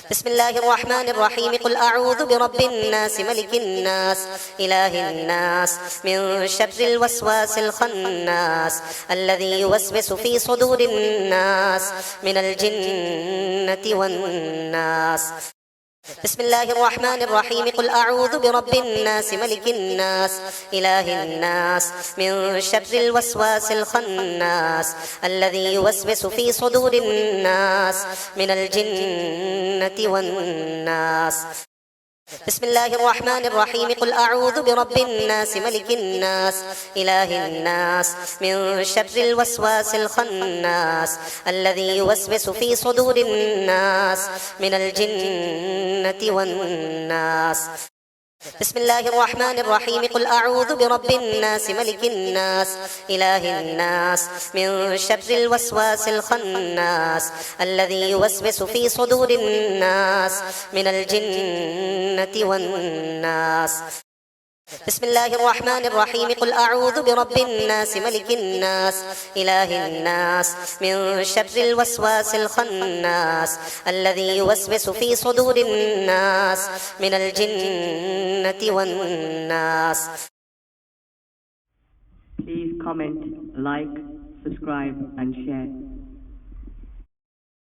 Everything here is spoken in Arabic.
بسم الله الرحمن الرحيم قل أعوذ برب الناس ملك الناس إله الناس من شر الوسواس الخناس الذي يوسوس في صدور الناس من الجنة والناس. بسم الله الرحمن الرحيم قل أعوذ برب الناس ملك الناس إله الناس من شر الوسواس الخناس الذي يوسوس في صدور الناس من الجنة والناس. بسم الله الرحمن الرحيم قل أعوذ برب الناس ملك الناس إله الناس من شر الوسواس الخناس الذي يوسوس في صدور الناس من الجنة والناس. بسم الله الرحمن الرحيم قل أعوذ برب الناس ملك الناس إله الناس من شر الوسواس الخناس الذي يوسوس في صدور الناس من الجنة والناس. بسم الله الرحمن الرحيم قل أعوذ برب الناس ملك الناس إله الناس من شر الوسواس الخناس الذي يوسوس في صدور الناس من الجنة والناس. Please comment, like, subscribe and share.